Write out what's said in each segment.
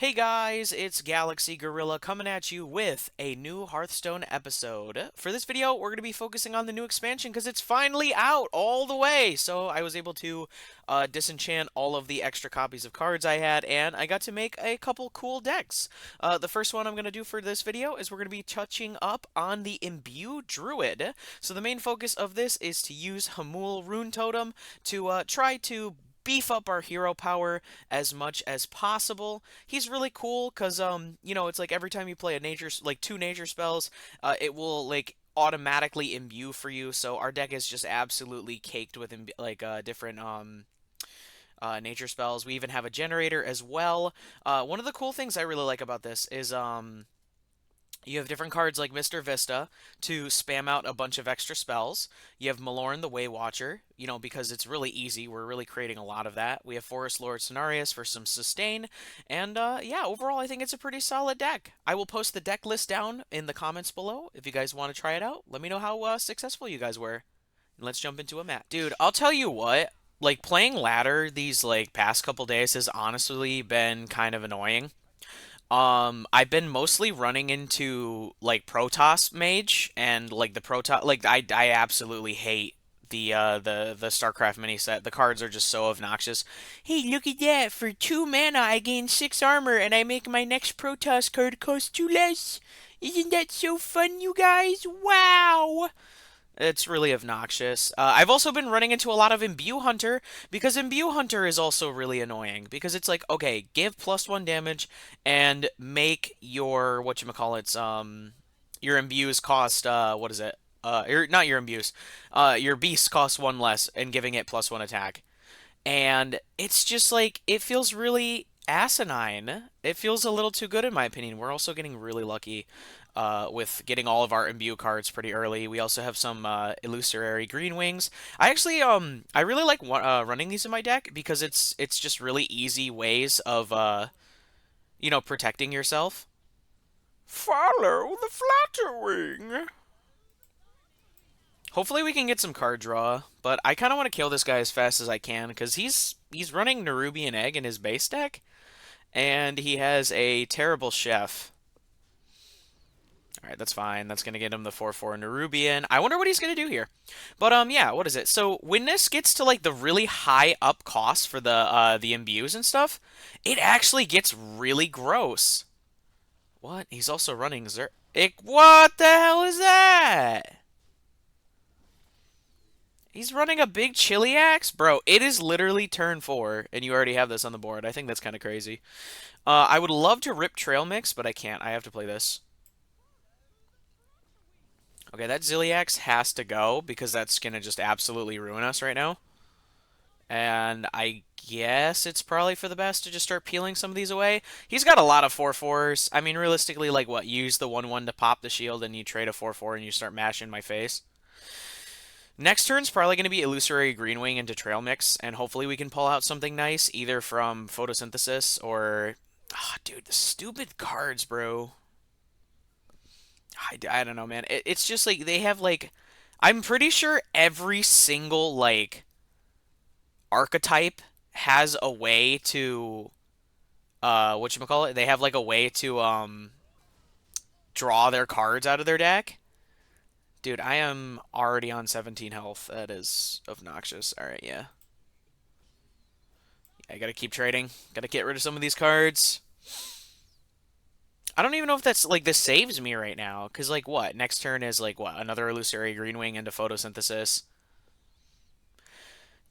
Hey guys, it's GalaxyGorilla coming at you with a new Hearthstone episode. For this video, we're going to be focusing on the new expansion because it's finally out all the way. So I was able to disenchant all of the extra copies of cards I had, and I got to make a couple cool decks. The first one I'm going to do for this video is we're going to be touching up on the Imbue Druid. So the main focus of this is to use Hamul Rune Totem to try to beef up our hero power as much as possible. He's really cool because it's like every time you play like two nature spells, it will like automatically imbue for you. So our deck is just absolutely caked with different nature spells. We even have a generator as well. One of the cool things I really like about this is you have different cards like Mr. Vista to spam out a bunch of extra spells. You have Malorn the Way Watcher, because it's really easy. We're really creating a lot of that. We have Forest Lord Cenarius for some sustain. And yeah, overall, I think it's a pretty solid deck. I will post the deck list down in the comments below. If you guys want to try it out, let me know how successful you guys were. And let's jump into a match. Dude, I'll tell you what. Like, playing ladder these, like, past couple days has honestly been kind of annoying. I've been mostly running into like Protoss Mage and like the Protoss I absolutely hate the StarCraft mini set. The cards are just so obnoxious. Hey, look at that! For 2 mana, I gain 6 armor, and I make my next Protoss card cost 2 less. Isn't that so fun, you guys? Wow! It's really obnoxious. I've also been running into a lot of Imbue Hunter because Imbue Hunter is also really annoying because it's like, okay, give +1 damage and make your your imbues cost what is it? Not your imbues, your beasts cost 1 less and giving it +1 attack. And it's just like it feels really asinine. It feels a little too good in my opinion. We're also getting really lucky with getting all of our imbue cards pretty early. We also have some illusory green wings. I really like running these in my deck because it's just really easy ways of protecting yourself. Follow the flattering. Hopefully we can get some card draw, but I kind of want to kill this guy as fast as I can because he's running Nerubian Egg in his base deck, and he has a terrible chef. All right, that's fine. That's gonna get him the 4/4 Nerubian. I wonder what he's gonna do here. But yeah, what is it? So when this gets to like the really high up cost for the imbues and stuff, it actually gets really gross. What? He's also running Zer. What the hell is that? He's running a big Chiliax? Bro, it is literally turn 4, and you already have this on the board. I think that's kind of crazy. I would love to rip Trail Mix, but I can't. I have to play this. Okay, that Ziliax has to go, because that's going to just absolutely ruin us right now. And I guess it's probably for the best to just start peeling some of these away. He's got a lot of 4/4s. I mean, realistically, like, what? Use the 1/1 to pop the shield, and you trade a 4/4, and you start mashing my face. Next turn's probably going to be Illusory Greenwing into Trail Mix, and hopefully we can pull out something nice, either from Photosynthesis or... Ah, dude, the stupid cards, bro. I don't know, man. It's just like, they have, like... I'm pretty sure every single, like, archetype has a way to... whatchamacallit? They have, like, a way to, draw their cards out of their deck. Dude, I am already on 17 health. That is obnoxious. Alright, yeah. I gotta keep trading. Gotta get rid of some of these cards. I don't even know if that's, like, this saves me right now. Because, like, what? Next turn is, like, what? Another Illusory Greenwing into Photosynthesis.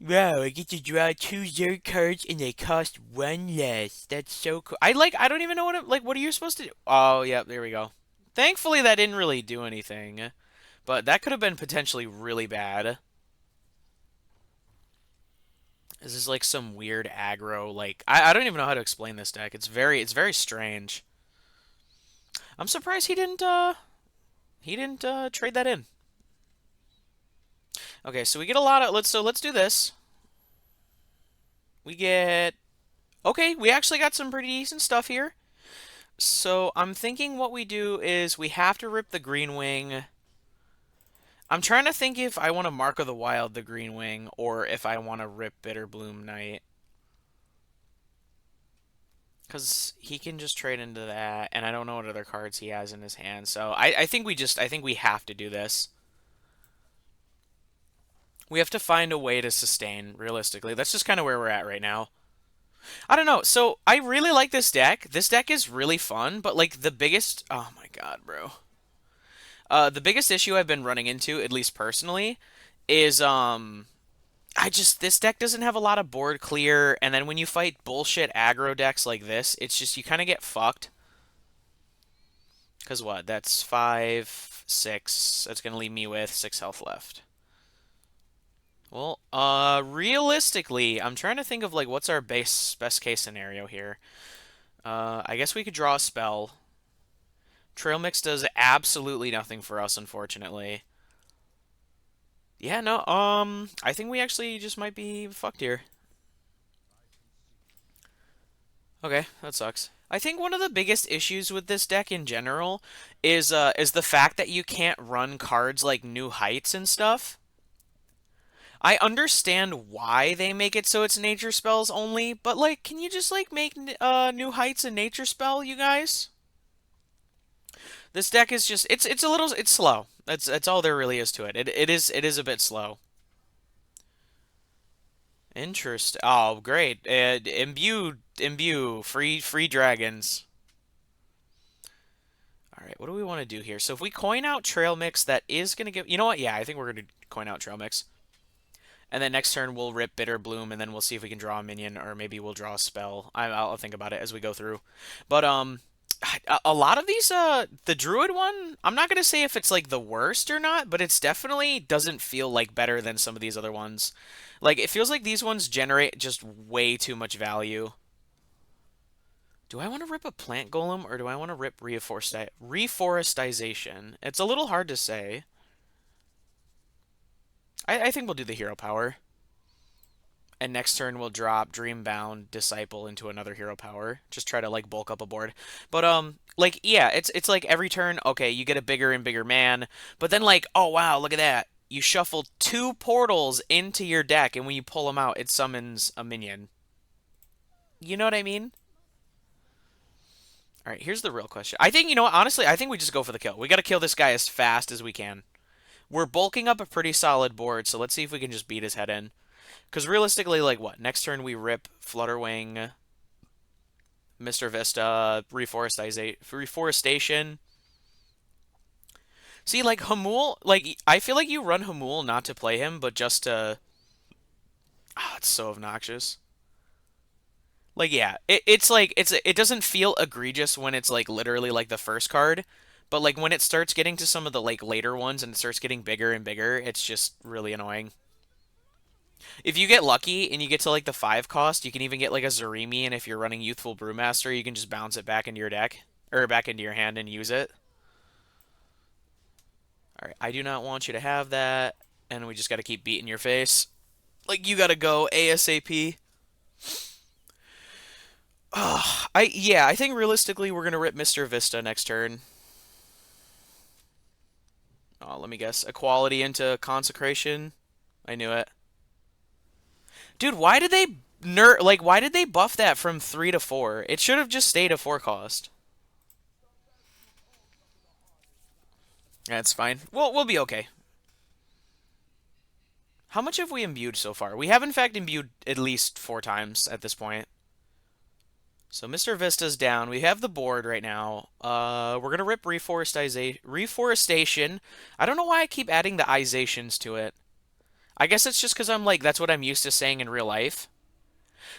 Wow, I get to draw 2 Zerg cards and they cost 1 less. That's so cool. I don't even know what are you supposed to do? Oh, yeah, there we go. Thankfully, that didn't really do anything. But that could have been potentially really bad. This is like some weird aggro, like I don't even know how to explain this deck. It's very strange. I'm surprised he didn't trade that in. Okay, so we get a lot of let's do this. We get okay, we actually got some pretty decent stuff here. So I'm thinking what we do is we have to rip the green wing. I'm trying to think if I want to Mark of the Wild the green wing or if I want to rip Bitter Bloom Knight. Because he can just trade into that, and I don't know what other cards he has in his hand. So I think we have to do this. We have to find a way to sustain, realistically. That's just kind of where we're at right now. I don't know. So I really like this deck. This deck is really fun, but like the biggest, oh my god, bro. The biggest issue I've been running into, at least personally, is I just this deck doesn't have a lot of board clear, and then when you fight bullshit aggro decks like this, it's just you kind of get fucked. Cause what? That's 5, 6. That's gonna leave me with 6 health left. Well, realistically, I'm trying to think of like what's our best case scenario here. I guess we could draw a spell. Trail Mix does absolutely nothing for us, unfortunately. Yeah, no, I think we actually just might be fucked here. Okay, that sucks. I think one of the biggest issues with this deck in general is the fact that you can't run cards like New Heights and stuff. I understand why they make it so it's nature spells only, but like, can you just like make New Heights a nature spell, you guys? This deck is just it's a little it's slow. That's all there really is to it. It is a bit slow. Interest. Oh, great. Imbue, free dragons. All right, what do we want to do here? So if we coin out Trail Mix, that is going to give... You know what? Yeah, I think we're going to coin out Trail Mix. And then next turn, we'll rip Bitter Bloom, and then we'll see if we can draw a minion, or maybe we'll draw a spell. I'll think about it as we go through. But, a lot of these, the Druid one, I'm not going to say if it's, like, the worst or not, but it's definitely doesn't feel, like, better than some of these other ones. Like, it feels like these ones generate just way too much value. Do I want to rip a plant golem or do I want to rip reforestization? It's a little hard to say. I think we'll do the hero power. And next turn we'll drop Dreambound Disciple into another hero power. Just try to like bulk up a board. But like yeah, it's like every turn, okay, you get a bigger and bigger man, but then like, oh wow, look at that. You shuffle 2 portals into your deck and when you pull them out, it summons a minion. You know what I mean? All right, here's the real question. I think, you know what, honestly, I think we just go for the kill. We got to kill this guy as fast as we can. We're bulking up a pretty solid board, so let's see if we can just beat his head in. Because realistically, like what? Next turn we rip Flutterwing, Mr. Vista, Reforestation. See, like Hamul, like I feel like you run Hamul not to play him, but just to... Oh, it's so obnoxious. Like, yeah, it's like it doesn't feel egregious when it's like literally like the first card, but like when it starts getting to some of the like later ones and it starts getting bigger and bigger, it's just really annoying. If you get lucky and you get to like the 5 cost, you can even get like a Zarimi, and if you're running Youthful Brewmaster, you can just bounce it back into your deck or back into your hand and use it. All right, I do not want you to have that, and we just got to keep beating your face. Like you got to go ASAP. I think realistically we're gonna rip Mr. Vista next turn. Oh, let me guess. Equality into Consecration. I knew it. Dude, why did they why did they buff that from 3 to 4? It should have just stayed a 4 cost. That's fine. We'll be okay. How much have we imbued so far? We have in fact imbued at least 4 times at this point. So Mr. Vista's down. We have the board right now. We're gonna rip reforestation. I don't know why I keep adding the izations to it. I guess it's just because I'm like, that's what I'm used to saying in real life.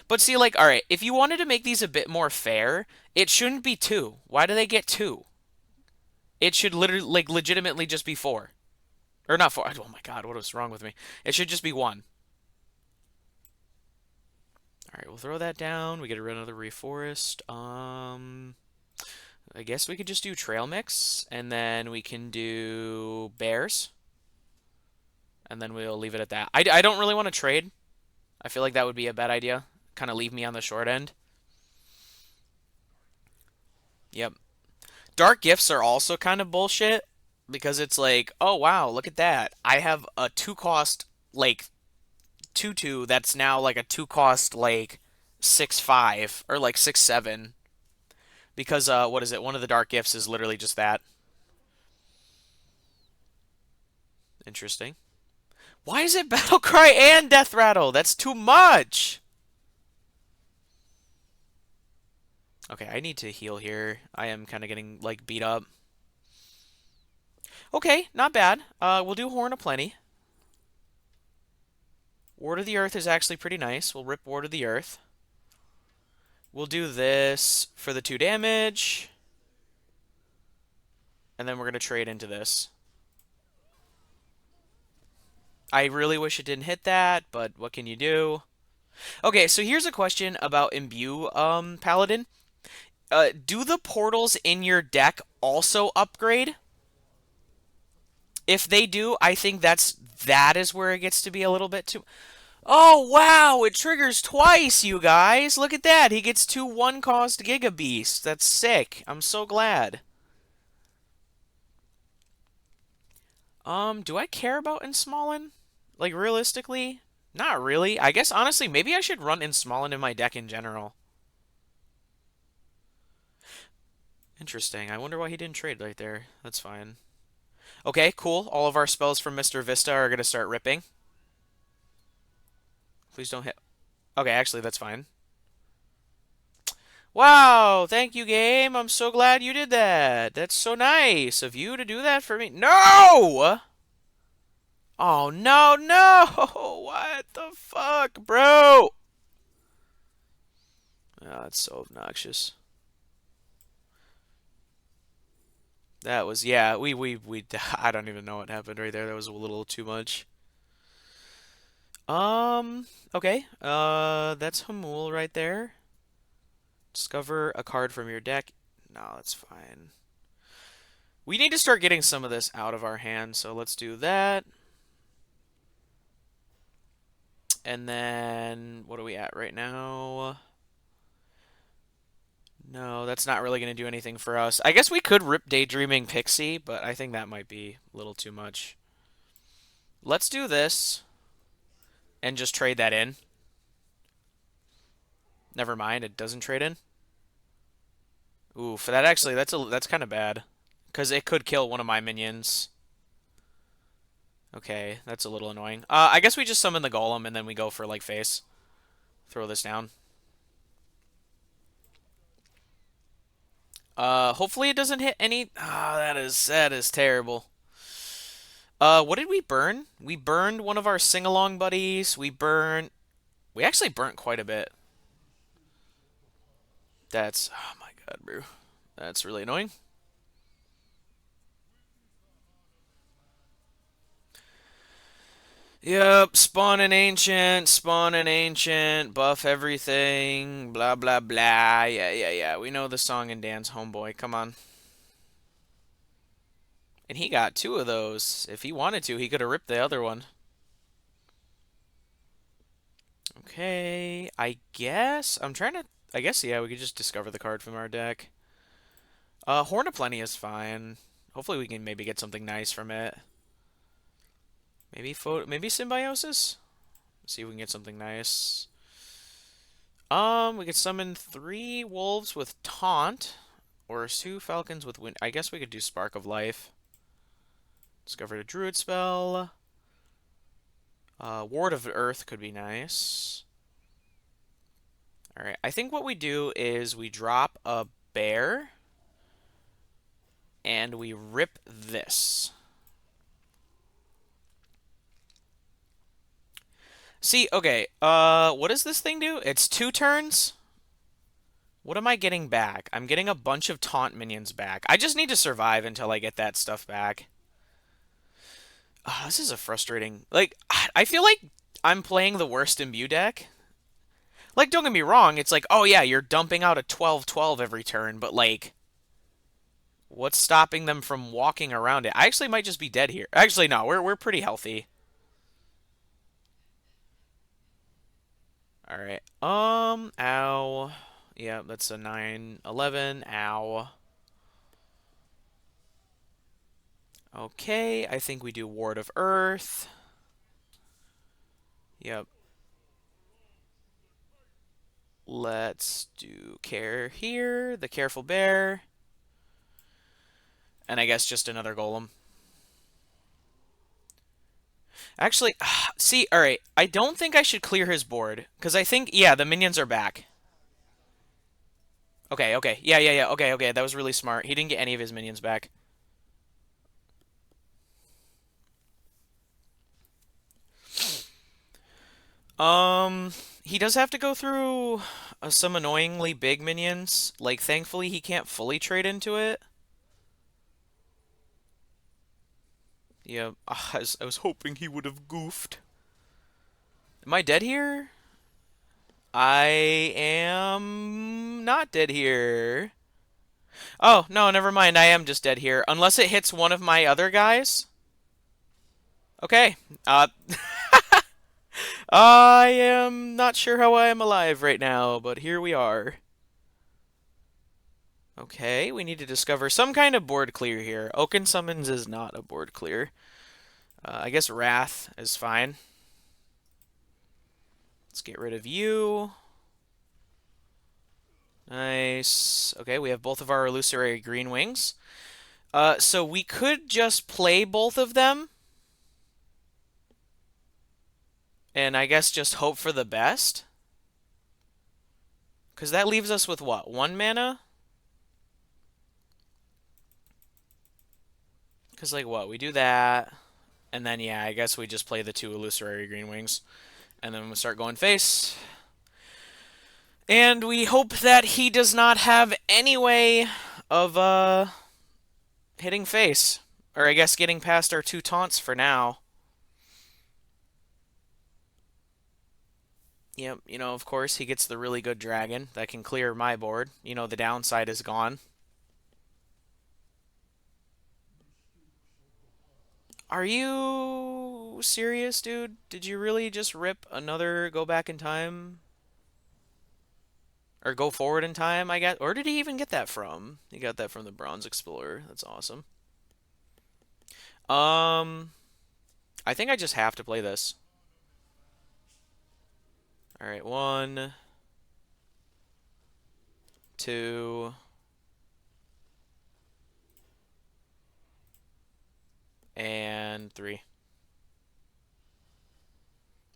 But see, like, alright, if you wanted to make these a bit more fair, it shouldn't be 2. Why do they get 2? It should literally, like, legitimately just be 4. Or not 4. Oh my god, what was wrong with me? It should just be 1. Alright, we'll throw that down. We get another reforest. I guess we could just do Trail Mix, and then we can do Bears. And then we'll leave it at that. I don't really want to trade. I feel like that would be a bad idea. Kind of leave me on the short end. Yep. Dark Gifts are also kind of bullshit, because it's like, oh wow, look at that. I have a 2 cost, like, 2/2 that's now like a 2 cost, like, 6/5, or like 6/7. Because, what is it? One of the dark gifts is literally just that. Interesting. Why is it Battle Cry and Death Rattle? That's too much! Okay, I need to heal here. I am kind of getting, like, beat up. Okay, not bad. We'll do Horn of Plenty. Ward of the Earth is actually pretty nice. We'll rip Ward of the Earth. We'll do this for the 2 damage. And then we're going to trade into this. I really wish it didn't hit that, but what can you do? Okay, so here's a question about Imbue, Paladin. Do the portals in your deck also upgrade? If they do, I think that is where it gets to be a little bit too... Oh, wow! It triggers twice, you guys! Look at that! He gets 2 1-cost Giga Beasts. That's sick. I'm so glad. Do I care about Ensmallin? Like, realistically? Not really. I guess, honestly, maybe I should run Ensmallin in my deck in general. Interesting. I wonder why he didn't trade right there. That's fine. Okay, cool. All of our spells from Mr. Vista are going to start ripping. Please don't hit. Okay, actually, that's fine. Wow, thank you, game. I'm so glad you did that. That's so nice of you to do that for me. No! Oh, no, no! What the fuck, bro? Oh, it's so obnoxious. That was, yeah, I don't even know what happened right there. That was a little too much. Okay. That's Hamul right there. Discover a card from your deck. No, that's fine. We need to start getting some of this out of our hand, so let's do that. And then, what are we at right now? No, that's not really going to do anything for us. I guess we could rip Daydreaming Pixie, but I think that might be a little too much. Let's do this and just trade that in. Never mind, it doesn't trade in. Ooh, for that actually, that's kind of bad. Because it could kill one of my minions. Okay, that's a little annoying. I guess we just summon the golem and then we go for, like, face. Throw this down. Hopefully it doesn't hit any... Ah, that is terrible. What did we burn? We burned one of our sing-along buddies. We actually burnt quite a bit. Oh my god, bro. That's really annoying. Yep, spawn an ancient, buff everything, blah, blah, blah. Yeah. We know the song and dance, homeboy. Come on. And he got 2 of those. If he wanted to, he could have ripped the other one. Okay, I guess yeah, we could just discover the card from our deck. Horn of Plenty is fine. Hopefully we can maybe get something nice from it. Maybe Symbiosis? See if we can get something nice. We could summon 3 wolves with Taunt, or 2 falcons with Wind. I guess we could do Spark of Life. Discovered a Druid spell. Ward of Earth could be nice. Alright, I think what we do is we drop a bear, and we rip this. See, okay, what does this thing do? It's 2 turns? What am I getting back? I'm getting a bunch of taunt minions back. I just need to survive until I get that stuff back. This is a frustrating... Like, I feel like I'm playing the worst Imbue deck. Like, don't get me wrong, it's like, oh yeah, you're dumping out a 12/12 every turn, but like... What's stopping them from walking around it? I actually might just be dead here. Actually, no, we're pretty healthy. Alright. Ow. Yeah, that's a 9/11. Ow. Okay, I think we do Ward of Earth. Yep. Let's do care here, the careful bear, and I guess just another golem. Actually, see, all right, I don't think I should clear his board because I think, yeah, the minions are back. Okay, okay, yeah, okay, okay, that was really smart. He didn't get any of his minions back. Um, he does have to go through some annoyingly big minions. Like, thankfully, he can't fully trade into it. Yeah, I was hoping he would have goofed. Am I dead here? I am not dead here. Oh, no, never mind. I am just dead here. Unless it hits one of my other guys. Okay. I am not sure how I am alive right now, but here we are. Okay, we need to discover some kind of board clear here. Oaken Summons is not a board clear. I guess Wrath is fine. Let's get rid of you. Nice. Okay, we have both of our illusory green wings. So we could just play both of them. And I guess just hope for the best. Because that leaves us with what? 1 mana? Because, like, what? We do that. And then, yeah, I guess we just play the 2 illusory green wings. And then we'll start going face. And we hope that he does not have any way of, hitting face. Or I guess getting past our 2 taunts for now. Yep, of course, he gets the really good dragon that can clear my board. The downside is gone. Are you serious, dude? Did you really just rip another go back in time? Or go forward in time, I guess? Or did he even get that from? He got that from the Bronze Explorer. That's awesome. Um, I think I just have to play this. All right, 1, 2, and 3.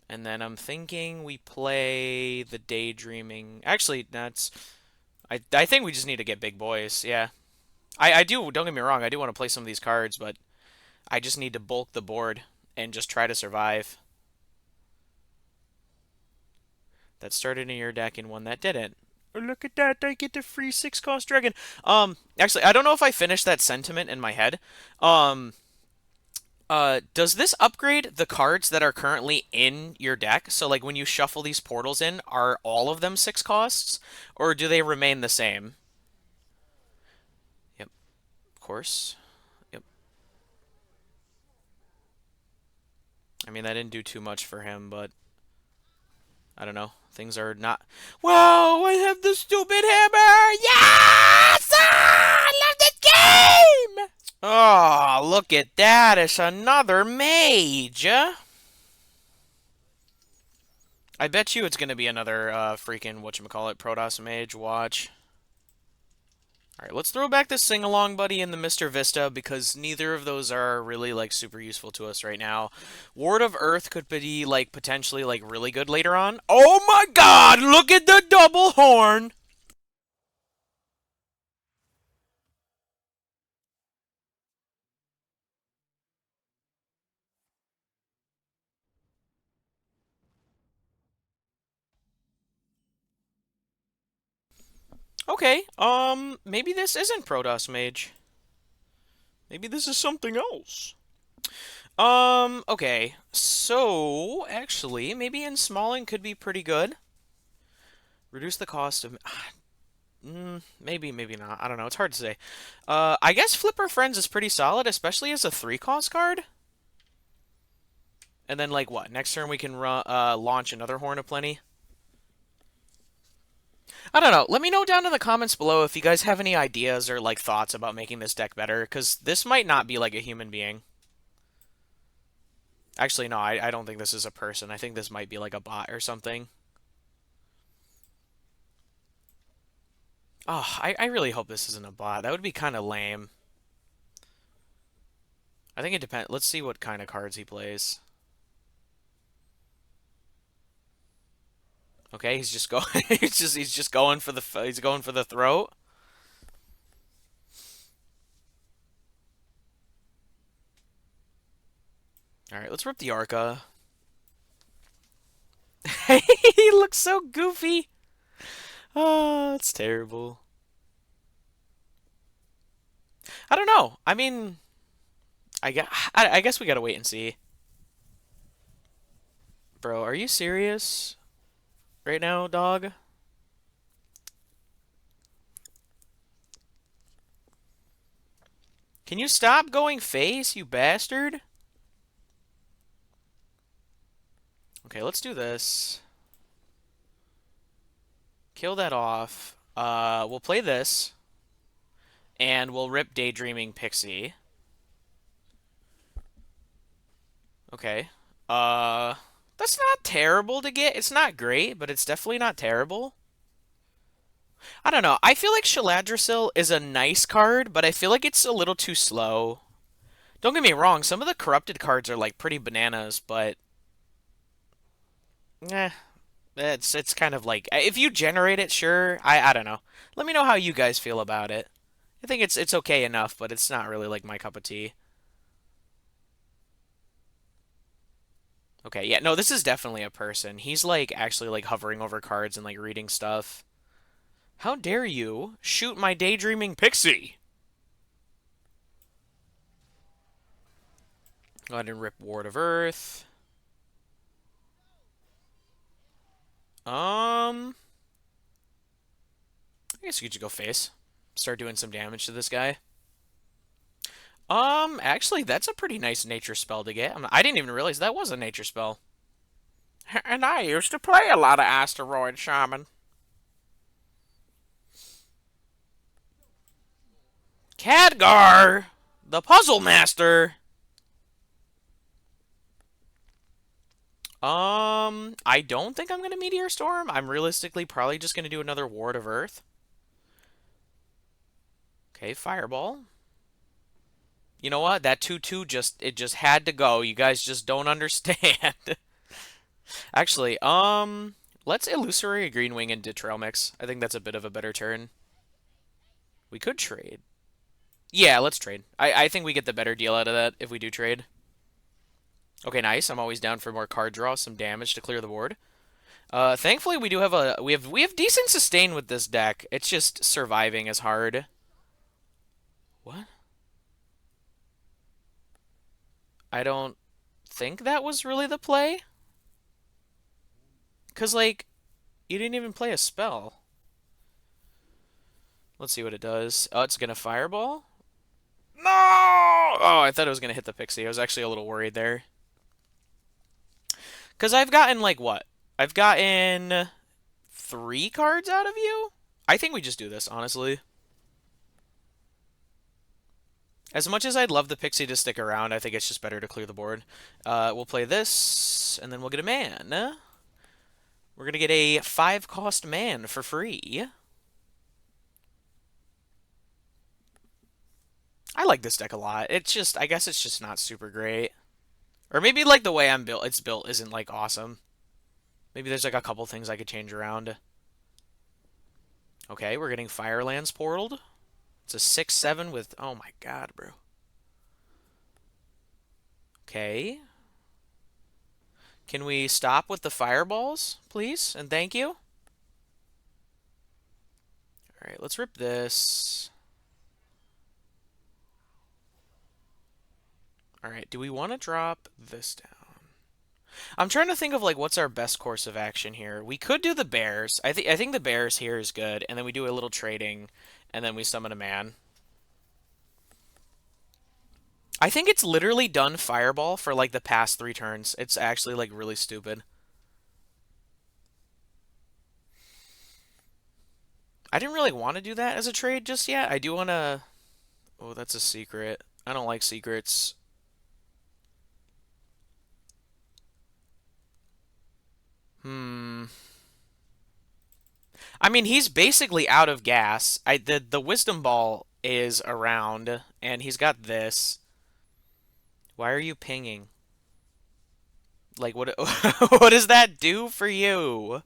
And then I'm thinking we play the Daydreaming. Actually, that's... I think we just need to get big boys, yeah. I do, don't get me wrong, I do want to play some of these cards, but I just need to bulk the board and just try to survive. That started in your deck and one that didn't. Oh, look at that, I get the free 6-cost dragon. Actually, I don't know if I finished that sentiment in my head. Does this upgrade the cards that are currently in your deck? So, like, when you shuffle these portals in, are all of them 6 costs? Or do they remain the same? Yep, of course. Yep. I mean, that didn't do too much for him, but... I don't know. Things are not... Whoa! I have the stupid hammer! Yes! Ah, I love this game! Oh, look at that. It's another mage. I bet you it's going to be another freaking, whatchamacallit, Protoss mage. Watch. Alright, let's throw back the Sing-Along Buddy and the Mr. Vista, because neither of those are really, like, super useful to us right now. Ward of Earth could be, like, potentially, like, really good later on. Oh my god! Look at the double horn! Okay, maybe this isn't Protoss Mage. Maybe this is something else. Okay. So, actually, maybe Ensmalling could be pretty good. Reduce the cost of... maybe, maybe not. I don't know. It's hard to say. I guess Flipper Friends is pretty solid, especially as a 3-cost card. And then, like, what? Next turn we can launch another Horn of Plenty. I don't know. Let me know down in the comments below if you guys have any ideas or, like, thoughts about making this deck better, because this might not be, like, a human being. Actually, no, I don't think this is a person. I think this might be, like, a bot or something. Oh, I really hope this isn't a bot. That would be kind of lame. I think it depends. Let's see what kind of cards he plays. Okay, he's just going. He's just going for the. He's going for the throat. All right, let's rip the Arca. He looks so goofy. Oh, it's terrible. I don't know. I mean, I guess we gotta wait and see. Bro, are you serious right now, dog? Can you stop going face, you bastard? Okay, let's do this. Kill that off. We'll play this, and we'll rip Daydreaming Pixie. Okay. Uh, that's not terrible to get. It's not great, but it's definitely not terrible. I don't know. I feel like Shaladrisil is a nice card, but I feel like it's a little too slow. Don't get me wrong, some of the corrupted cards are like pretty bananas, but eh, it's kind of like if you generate it, sure. I don't know. Let me know how you guys feel about it. I think it's okay enough, but it's not really like my cup of tea. Okay, yeah, no, this is definitely a person. He's like actually like hovering over cards and like reading stuff. How dare you shoot my daydreaming pixie? Go ahead and rip Ward of Earth. I guess you could just go face. Start doing some damage to this guy. Actually, that's a pretty nice nature spell to get. I didn't even realize that was a nature spell. And I used to play a lot of Asteroid Shaman. Khadgar, the Puzzle Master. I don't think I'm gonna Meteor Storm. I'm realistically probably just gonna do another Ward of Earth. Okay, Fireball. You know what? That 2/2 just had to go. You guys just don't understand. Actually, let's Illusory Green Wing into Trail Mix. I think that's a bit of a better turn. We could trade. Yeah, let's trade. I think we get the better deal out of that if we do trade. Okay, nice. I'm always down for more card draw, some damage to clear the board. Thankfully we do have we have decent sustain with this deck. It's just surviving is hard. What? I don't think that was really the play. 'Cause like you didn't even play a spell. Let's see what it does. Oh, it's gonna fireball? No! Oh, I thought it was gonna hit the pixie. I was actually a little worried there. Because I've gotten, like, what? I've gotten 3 cards out of you? I think we just do this, honestly. As much as I'd love the pixie to stick around, I think it's just better to clear the board. We'll play this, and then we'll get a man. We're going to get a 5-cost man for free. I like this deck a lot. It's just, I guess it's just not super great. Or maybe, like, the way it's built isn't, like, awesome. Maybe there's, like, a couple things I could change around. Okay, we're getting Firelands portaled. It's a 6/7 with... Oh my god, bro. Okay. Can we stop with the fireballs, please? And thank you. Alright, let's rip this. Alright, do we want to drop this down? I'm trying to think of, like, what's our best course of action here. We could do the bears. I think the bears here is good, and then we do a little trading, and then we summon a man. I think it's literally done fireball for, like, the past 3 turns. It's actually, like, really stupid. I didn't really want to do that as a trade just yet. I do want to... Oh, that's a secret. I don't like secrets. Hmm. I mean, he's basically out of gas. The wisdom ball is around, and he's got this. Why are you pinging? Like, what? What does that do for you?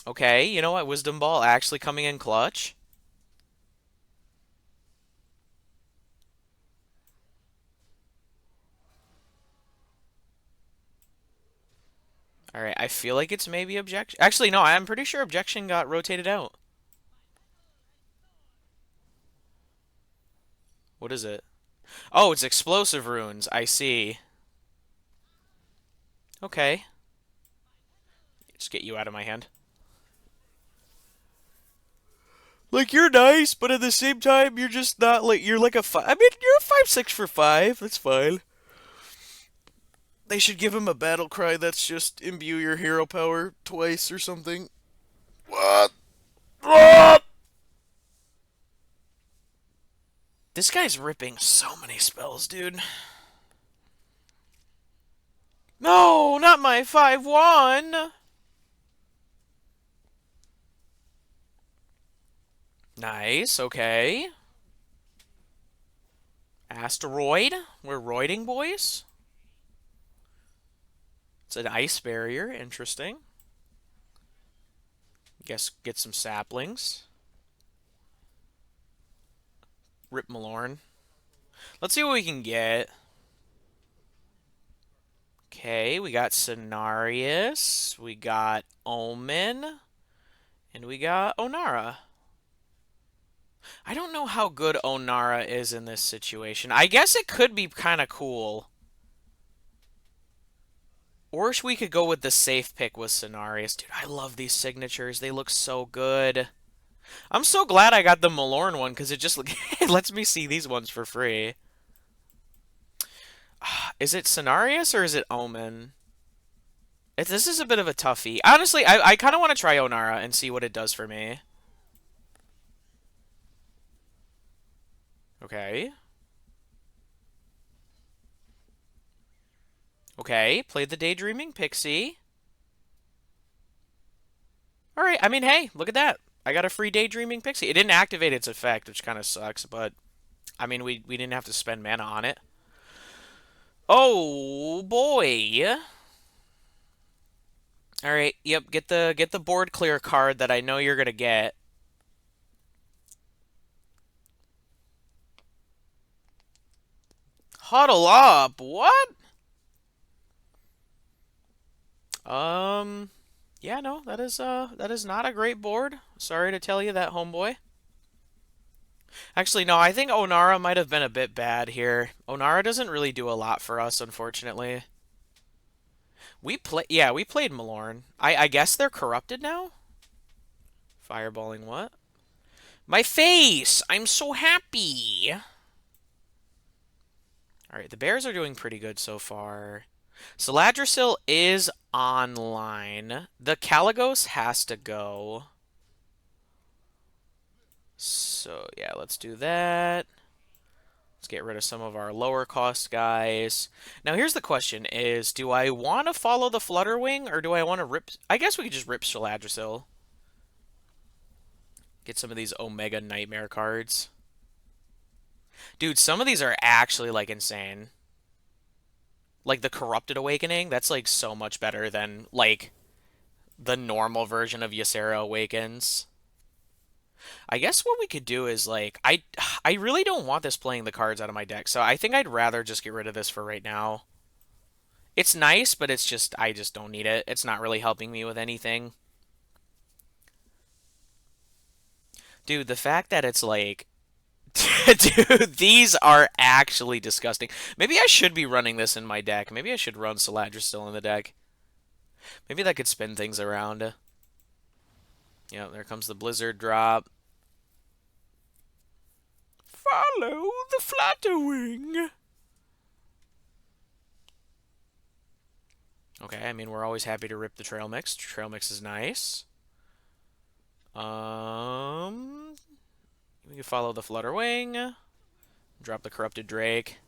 Okay, you know what? Wisdom ball actually coming in clutch. All right, I feel like it's maybe objection. Actually, no, I'm pretty sure objection got rotated out. What is it? Oh, it's explosive runes. I see. Okay. Just get you out of my hand. Like, you're nice, but at the same time, you're just not like, you're like a five. I mean, you're a 5/6 for 5. That's fine. They should give him a battle cry that's just imbue your hero power twice or something. What? What? This guy's ripping so many spells, dude. No, not my 5/1. Nice, okay. Asteroid. We're roiding, boys. It's an ice barrier. Interesting. Guess get some saplings. Rip Malorn. Let's see what we can get. Okay, we got Cenarius. We got Omen. And we got Onara. I don't know how good Onara is in this situation. I guess it could be kind of cool. Or we could go with the safe pick with Cenarius. Dude, I love these signatures. They look so good. I'm so glad I got the Malorn one because it just it lets me see these ones for free. Is it Cenarius or is it Omen? This is a bit of a toughie. Honestly, I kind of want to try Onara and see what it does for me. Okay. Okay, played the Daydreaming Pixie. Alright, I mean, hey, look at that. I got a free Daydreaming Pixie. It didn't activate its effect, which kind of sucks, but... I mean, we didn't have to spend mana on it. Oh, boy. Alright, yep, get the board clear card that I know you're gonna get. Huddle up, what? Yeah, no, that is not a great board. Sorry to tell you that, homeboy. Actually, no, I think Onara might have been a bit bad here. Onara doesn't really do a lot for us, unfortunately. Yeah, we played Malorn. I guess they're corrupted now? Fireballing what? My face! I'm so happy! Alright, the Bears are doing pretty good so far. Saladrisil is online. The Caligos has to go. So, yeah, let's do that. Let's get rid of some of our lower cost guys. Now, here's the question is, do I want to follow the Flutterwing, or do I want to rip... I guess we could just rip Saladrisil. Get some of these Omega Nightmare cards. Dude, some of these are actually, like, insane. Like, the Corrupted Awakening, that's, like, so much better than, like, the normal version of Ysera Awakens. I guess what we could do is, like, I really don't want this playing the cards out of my deck, so I think I'd rather just get rid of this for right now. It's nice, but it's just, I just don't need it. It's not really helping me with anything. Dude, the fact that it's like... Dude, these are actually disgusting. Maybe I should be running this in my deck. Maybe I should run Saladrisil in the deck. Maybe that could spin things around. Yeah, there comes the Blizzard drop. Follow the Flutterwing. Okay, I mean, we're always happy to rip the Trail Mix. Trail Mix is nice. We can follow the Flutterwing. Drop the Corrupted Drake.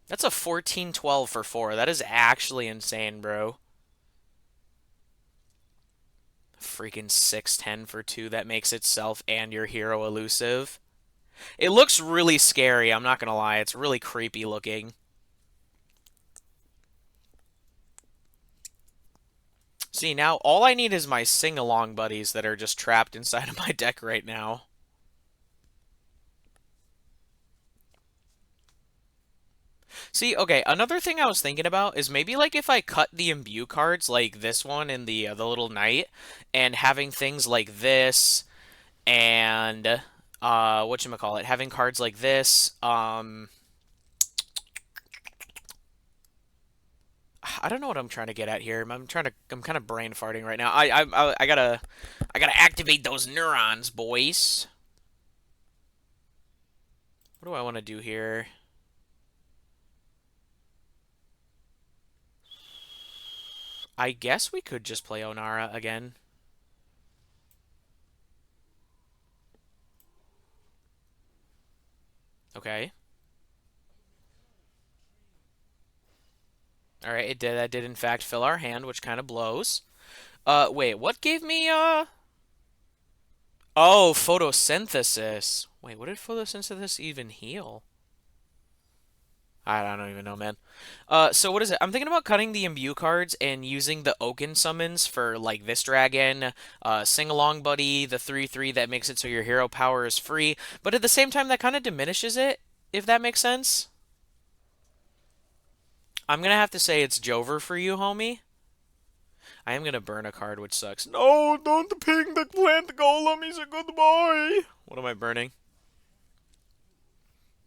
That's a 14-12 for 4. That is actually insane, bro. freaking 6/10 for 2 that makes itself and your hero elusive. It looks really scary, I'm not gonna lie. It's really creepy looking. See, now all I need is my sing-along buddies that are just trapped inside of my deck right now. See, okay, another thing I was thinking about is maybe like if I cut the imbue cards like this one in the little knight and having things like this and whatchamacallit, having cards like this, I don't know what I'm trying to get at here. I'm kind of brain farting right now. I gotta activate those neurons, boys. What do I want to do here? I guess we could just play Onara again. Okay. All right, it did. That did in fact fill our hand, which kind of blows. Wait, what gave me Oh, photosynthesis. Wait, what did photosynthesis even heal? I don't even know, man. So what is it? I'm thinking about cutting the imbue cards and using the Oaken summons for like this dragon, Sing Along Buddy, the 3/3 that makes it so your hero power is free, but at the same time that kind of diminishes it, if that makes sense. I'm gonna have to say it's Jover for you, homie. I am gonna burn a card, which sucks. No, don't the ping the plant the golem. He's a good boy. What am I burning?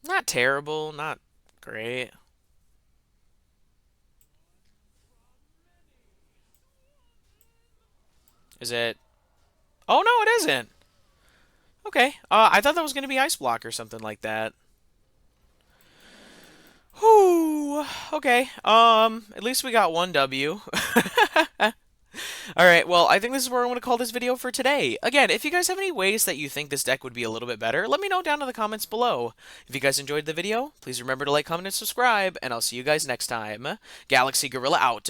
Not terrible, not great. Is it? Oh no, it isn't. Okay. I thought that was gonna be Ice Block or something like that. Whew. Okay. At least we got one W. All right, well, I think this is where I'm going to call this video for today. Again, if you guys have any ways that you think this deck would be a little bit better, let me know down in the comments below. If you guys enjoyed the video, please remember to like, comment, and subscribe, and I'll see you guys next time. GalaxyGorilla out.